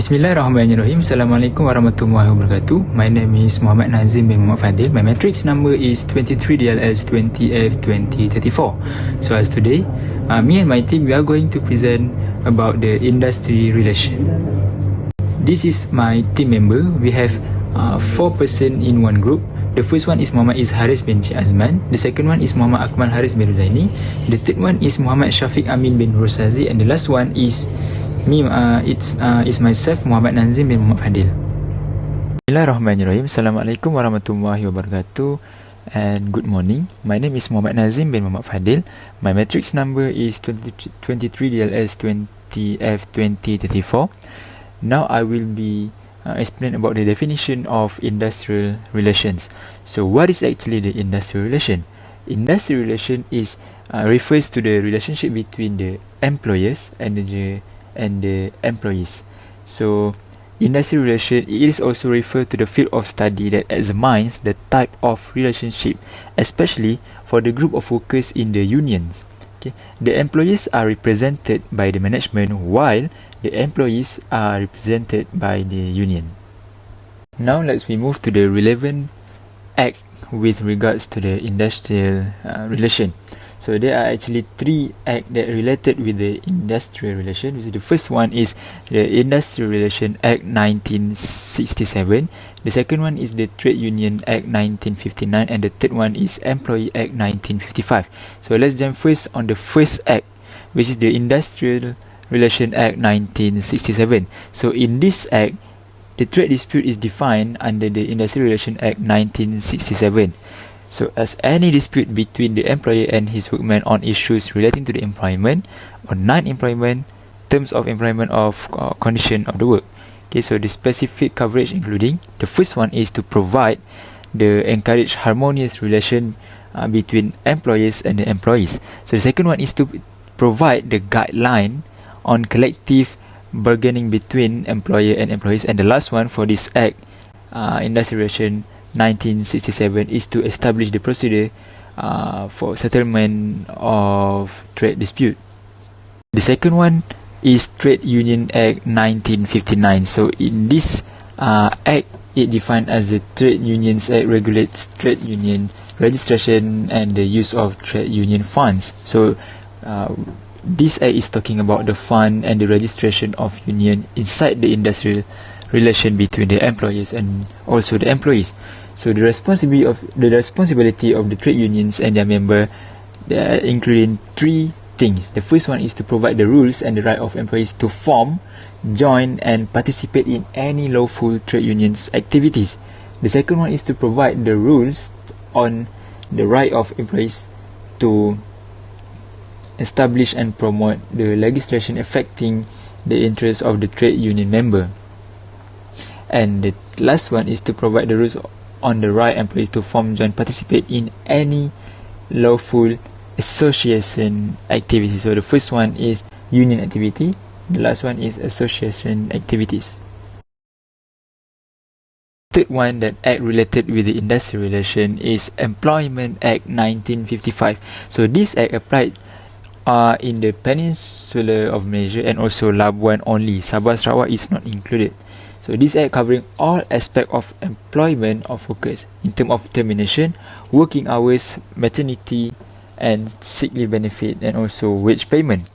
Bismillahirrahmanirrahim. Assalamualaikum warahmatullahi wabarakatuh. My name is Muhammad Nazim bin Muhammad Fadil. My matrix number is 23DLS20F2034. So as today, me and my team, we are going to present about the industry relation. This is my team member. We have 4 person in one group. The first one is Muhammad Haris bin Cik Azman. The second one is Muhammad Akmal Haris bin Ruzaini. The third one is Muhammad Syafiq Amin bin Rosazi. And the last one is me, it's myself, Muhammad Nazim bin Muhammad Fadil. Bismillahirrahmanirrahim. Assalamualaikum warahmatullahi wabarakatuh. And good morning. My name is Muhammad Nazim bin Muhammad Fadil. My matrix number is 23DLS20F2034. Now I will be explain about the definition of industrial relations. So what is actually the industrial relation? Industrial relation is refers to the relationship between the employers and the employees. So industrial relation is also referred to the field of study that examines the type of relationship, especially for the group of workers in the unions. Okay, the employees are represented by the management while the employees are represented by the union. Now let's move to the relevant act with regards to the industrial relation. So there are actually 3 acts that related with the industrial relation. The first one is the Industrial Relation Act 1967. The second one is the Trade Union Act 1959, and the third one is Employee Act 1955. So let's jump first on the first act, which is the Industrial Relation Act 1967. So in this act, the trade dispute is defined under the Industrial Relation Act 1967. So as any dispute between the employer and his workmen on issues relating to the employment or non-employment, terms of employment of condition of the work. Okay, so the specific coverage including the first one is to provide the encourage harmonious relation between employers and the employees. So the second one is to provide the guideline on collective bargaining between employer and employees, and the last one for this act, Industrial Relation 1967, is to establish the procedure for settlement of trade dispute. The second one is Trade Union Act 1959. So in this act, it defined as the Trade Unions Act regulates trade union registration and the use of trade union funds. So this act is talking about the fund and the registration of union inside the industrial relation between the employers and also the employees. So the responsibility of the trade unions and their member, including 3 things. The first one is to provide the rules and the right of employees to form, join and participate in any lawful trade unions activities. The second one is to provide the rules on the right of employees to establish and promote the legislation affecting the interests of the trade union member. And the last one is to provide the rules on the right employees to form, join, participate in any lawful association activity. So the first one is union activity, the last one is association activities. Third one that act related with the industrial relation is Employment Act 1955. So this act applied in the Peninsula of Malaysia and also Labuan only. Sabah Sarawak is not included. So this act covering all aspects of employment of workers in terms of termination, working hours, maternity and sick leave benefit, and also wage payment.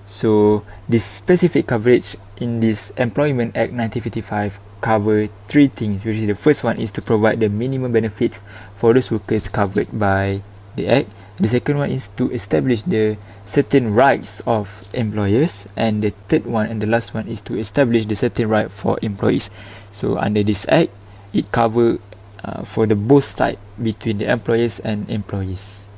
So this specific coverage in this Employment Act 1955 cover 3 things, which is the first one is to provide the minimum benefits for those workers covered by the act. The second one is to establish the certain rights of employers, and the third one and the last one is to establish the certain right for employees. So under this act, it cover for the both side between the employers and employees.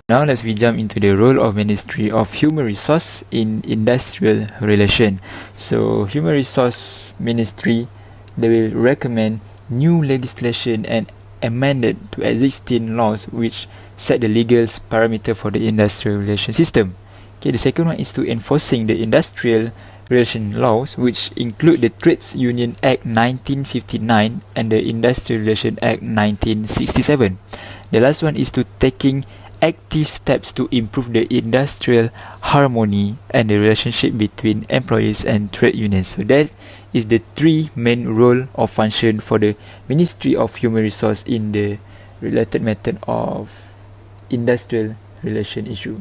Now let's jump into the role of Ministry of Human Resource in industrial relation. So Human Resource Ministry, they will recommend new legislation and amended to existing laws which set the legal parameter for the industrial relation system. Okay, the second one is to enforcing the industrial relation laws, which include the Trades Union Act 1959 and the Industrial Relation Act 1967. The last one is to taking active steps to improve the industrial harmony and the relationship between employees and trade unions. So that is the three main role or function for the Ministry of Human Resource in the related method of industrial relation issue.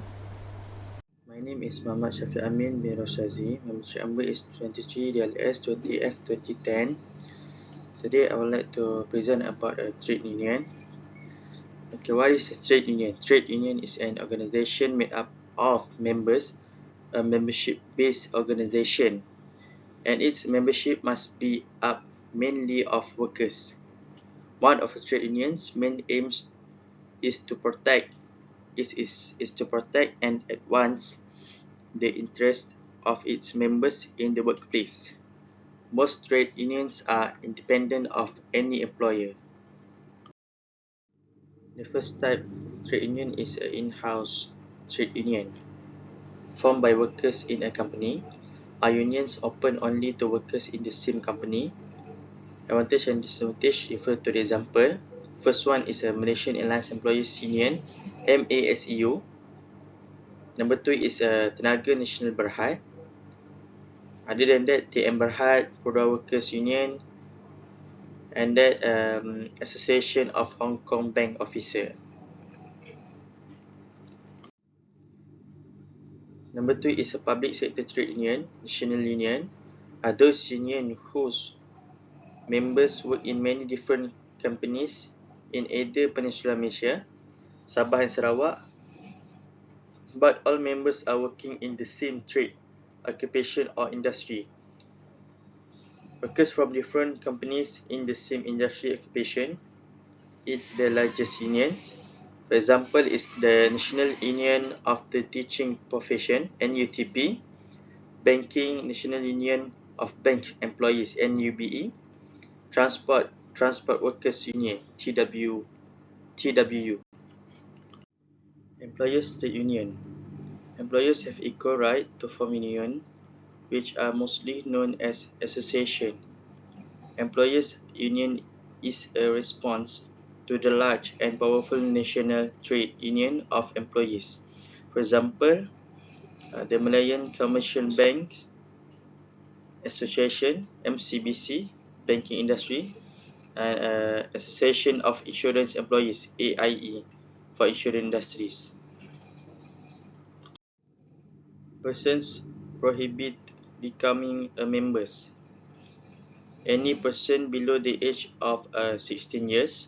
My name is Muhammad Shafiq Amin bin Roshazi. My membership number is 23DLS 20F 2010. Today I would like to present about a trade union. Okay, what is a trade union? Trade union is an organization made up of members, a membership-based organization, and its membership must be up mainly of workers. One of the trade union's main aims is to protect to protect and advance the interest of its members in the workplace. Most trade unions are independent of any employer. The first type trade union is an in-house trade union. Formed by workers in a company, are unions open only to workers in the same company? Advantage and disadvantage refer to the example. First one is a Malaysian Airlines Employees Union, MASEU. Number two is a Tenaga Nasional Berhad. Other than that, TM Berhad, Pura Workers Union, and that Association of Hong Kong Bank Officer. Number two is a public sector trade union, national union, are those union whose members work in many different companies in either Peninsular Malaysia, Sabah and Sarawak, but all members are working in the same trade, occupation or industry. Workers from different companies in the same industry occupation is the largest unions. For example, is the National Union of the Teaching Profession, NUTP, Banking National Union of Bank Employees, NUBE, Transport Workers Union, TWU. Employers Trade Union. Employers have equal right to form union, which are mostly known as association. Employers Union is a response to the large and powerful National Trade Union of Employees. For example, the Malayan Commercial Bank Association, MCBC, banking industry, and Association of Insurance Employees, AIE, for insurance industries. Persons prohibit becoming a members. Any person below the age of 16 years,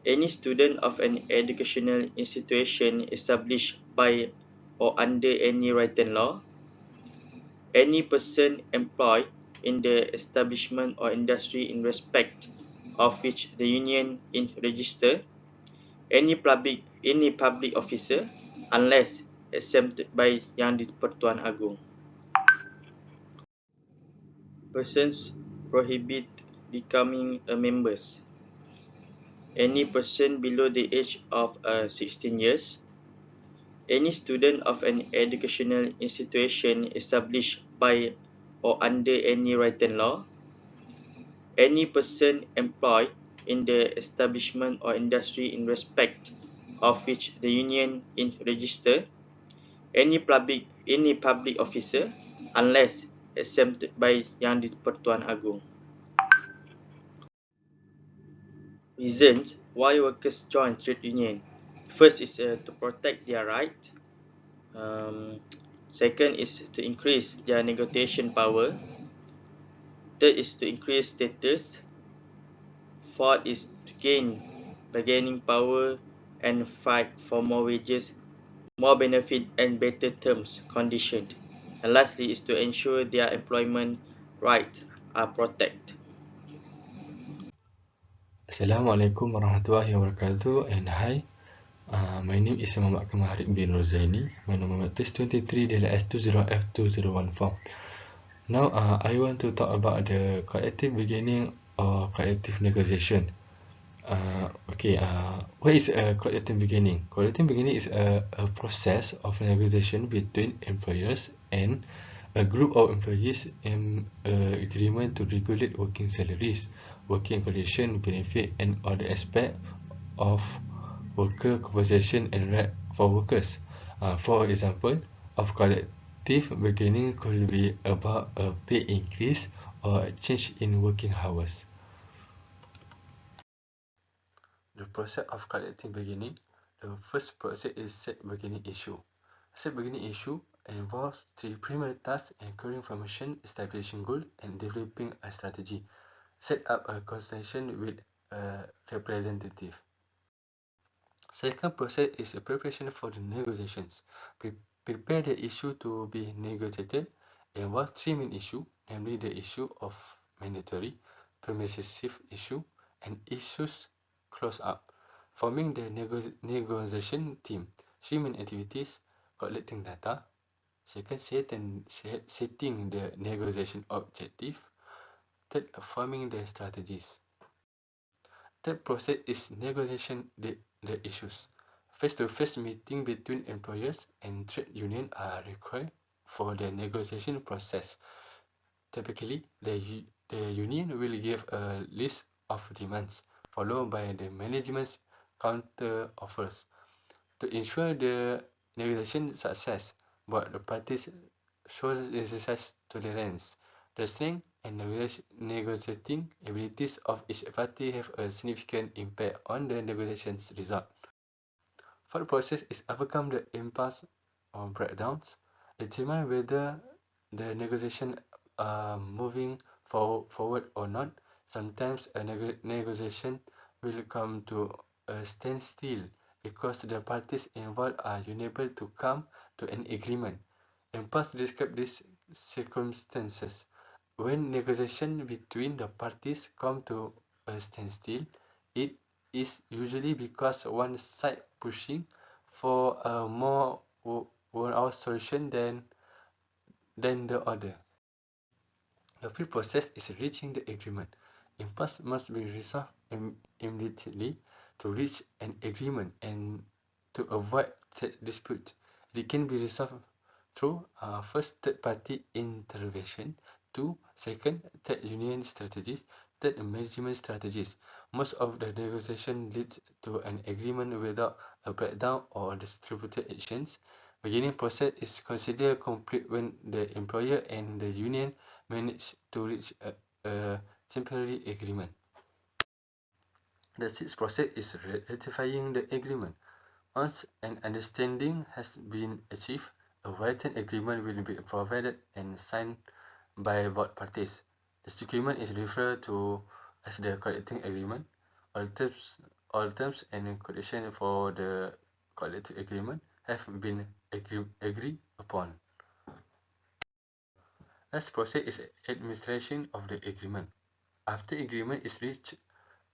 any student of an educational institution established by or under any written law, any person employed in the establishment or industry in respect of which the union is registered, any public officer, unless exempted by Yang di-Pertuan Agong. Persons prohibit becoming a members. Any person below the age of 16 years, any student of an educational institution established by or under any written law, any person employed in the establishment or industry in respect of which the union is registered, any public officer, unless exempted by Yang di-Pertuan Agong. Reasons why workers join trade union. First is to protect their right. Second is to increase their negotiation power. Third is to increase status. Fourth is to gain bargaining power and fight for more wages, more benefit and better terms conditions. And lastly is to ensure their employment rights are protected. Assalamualaikum warahmatullahi wabarakatuh, and hi, my name is Muhammad Kamal bin Rozaini. My number is 23DLS20F2014. Now, I want to talk about the collective bargaining or collective negotiation. What is a collective bargaining? Collective bargaining is a process of negotiation between employers and a group of employees in agreement to regulate working salaries, working condition, benefit, and other aspects of worker compensation and right for workers. For example, of collective bargaining could be about a pay increase or a change in working hours. The process of collective bargaining. The first process is set bargaining issue. Set bargaining issue involves three primary tasks: including information, establishing goal, and developing a strategy. Set up a consultation with a representative. Second process is the preparation for the negotiations. Prepare the issue to be negotiated. Involve three main issues, namely the issue of mandatory, permissive issue, and issues close up. Forming the negotiation team. Three main activities: collecting data. Second, setting the negotiation objective. Third, forming the strategies. Third process is negotiation the issues. Face-to-face meeting between employers and trade union are required for the negotiation process. Typically, the union will give a list of demands, followed by the management's counter offers. To ensure the negotiation success, both the parties should exercise tolerance. The strength and negotiating abilities of each party have a significant impact on the negotiations result. Fourth process is overcome the impasse or breakdowns. Determine whether the negotiation are moving forward or not. Sometimes a negotiation will come to a standstill because the parties involved are unable to come to an agreement. Impasse describe these circumstances. When negotiation between the parties come to a standstill, it is usually because one side pushing for a more worn-out solution than the other. The fifth process is reaching the agreement. Impasse must be resolved immediately to reach an agreement and to avoid dispute. It can be resolved through first third-party intervention, second trade union strategies, third management strategies. Most of the negotiation leads to an agreement without a breakdown or distributed actions. Beginning process is considered complete when the employer and the union manage to reach a temporary agreement. The sixth process is ratifying the agreement. Once an understanding has been achieved, a written agreement will be provided and signed by both parties. This document is referred to as the collective agreement. All terms and conditions for the collective agreement have been agreed upon. Last process is administration of the agreement. After agreement is reached,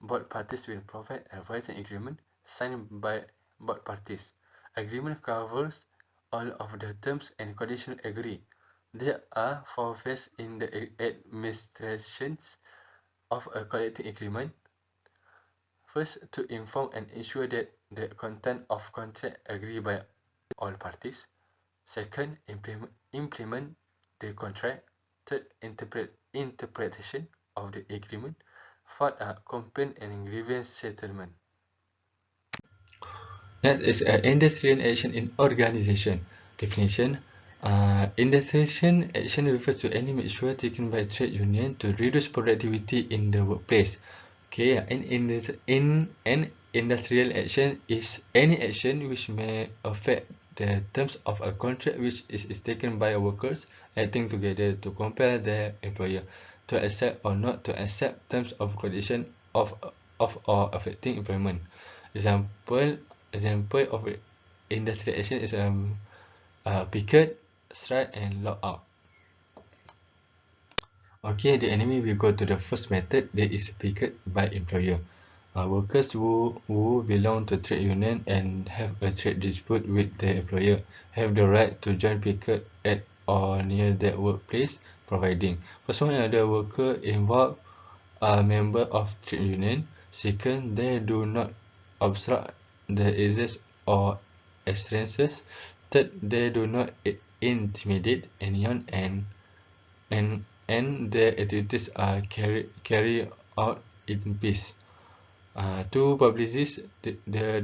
both parties will provide a written agreement signed by both parties. Agreement covers all of the terms and conditions agreed. There are four phases in the administrations of a collective agreement. First, to inform and ensure that the content of contract agreed by all parties. Second, implement the contract. Third, interpretation of the agreement. Fourth, complaint and grievance settlement. Next is industrial action in organization. Definition. Industrial action refers to any measure taken by trade union to reduce productivity in the workplace. Okay, in an industrial action is any action which may affect the terms of a contract which is taken by workers acting together to compel their employer to accept or not to accept terms of condition of or affecting employment. Example of industrial action is picket, strike, and lockout. Okay, the enemy will go to the first method, that is picket by employer. Workers who belong to trade union and have a trade dispute with their employer have the right to join picket at or near their workplace, providing first one, another worker involved are member of trade union. Second, they do not obstruct the access or entrances. Third, they do not intimidate anyone, and their activities are carried out in peace. To publicize the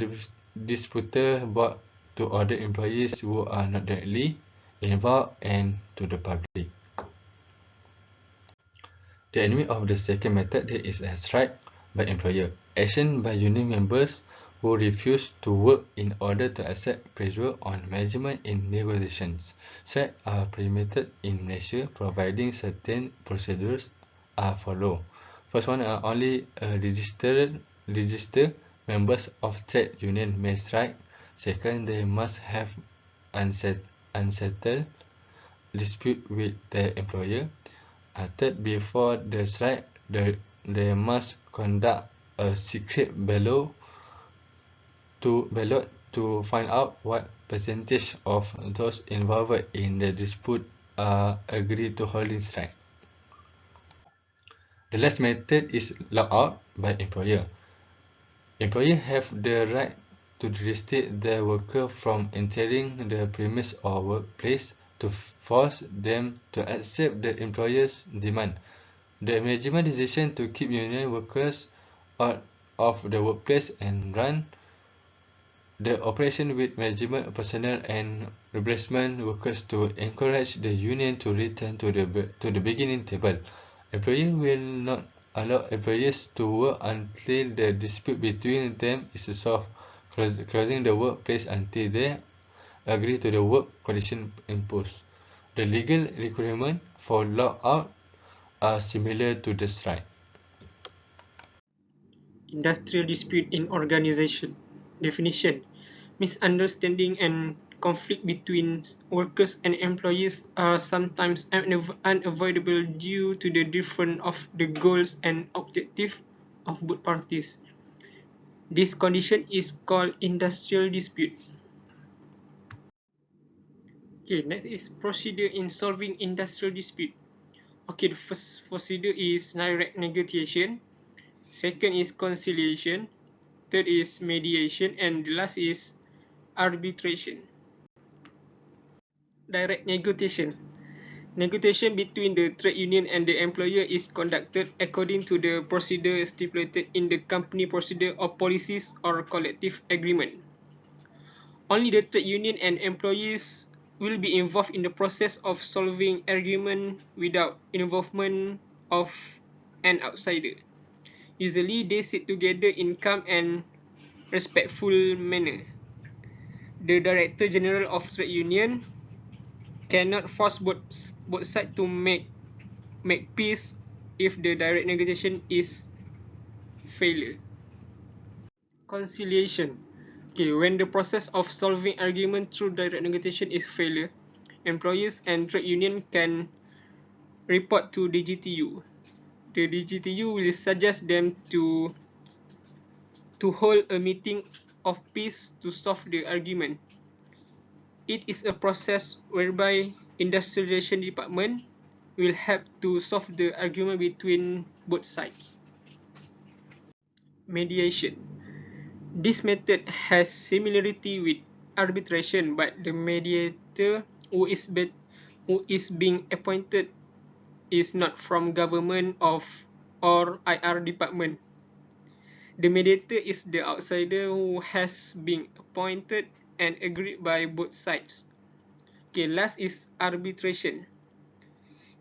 disputer brought to other employees who are not directly involved and to the public. The enemy of the second method is a strike by employer. Action by union members who refuse to work in order to accept pressure on management in negotiations. Strikes are permitted in Malaysia providing certain procedures are followed. First one, only registered members of trade union may strike. Second, they must have unsettled dispute with their employer. Third, before the strike, they must conduct a secret ballot to find out what percentage of those involved in the dispute agree to holding strike. The last method is lockout by employer. Employers have the right to restrict their worker from entering the premise or workplace to force them to accept the employer's demand. The management decision to keep union workers out of the workplace and run the operation with management personnel and replacement workers to encourage the union to return to the beginning table. Employer will not allow employees to work until the dispute between them is solved, closing the workplace until they agree to the work condition imposed. The legal requirements for lockout are similar to the strike. Industrial dispute in organization. Definition: misunderstanding and conflict between workers and employees are sometimes unavoidable due to the difference of the goals and objectives of both parties. This condition is called industrial dispute. Okay, next is procedure in solving industrial dispute. Okay, the first procedure is direct negotiation. Second is conciliation. Third is mediation, and the last is arbitration. Direct negotiation. Negotiation between the trade union and the employer is conducted according to the procedure stipulated in the company procedure or policies or collective agreement. Only the trade union and employees will be involved in the process of solving argument without involvement of an outsider. Usually, they sit together in calm and respectful manner. The Director General of Trade Union cannot force both sides to make peace if the direct negotiation is failure. Conciliation. Okay, when the process of solving argument through direct negotiation is failure, employers and trade union can report to DGTU. The DGTU will suggest them to hold a meeting of peace to solve the argument. It is a process whereby Industrial Relations Department will help to solve the argument between both sides. Mediation. This method has similarity with arbitration, but the mediator who is being appointed is not from government or IR department. The mediator is the outsider who has been appointed and agreed by both sides. Okay, last is arbitration.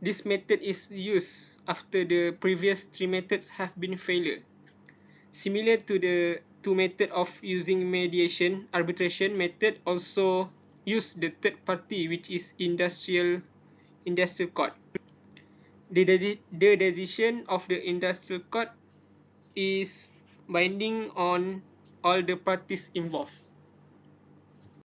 This method is used after the previous three methods have been failure. Similar to the two methods of using mediation, arbitration method also use the third party, which is industrial court. The decision of the industrial court is binding on all the parties involved.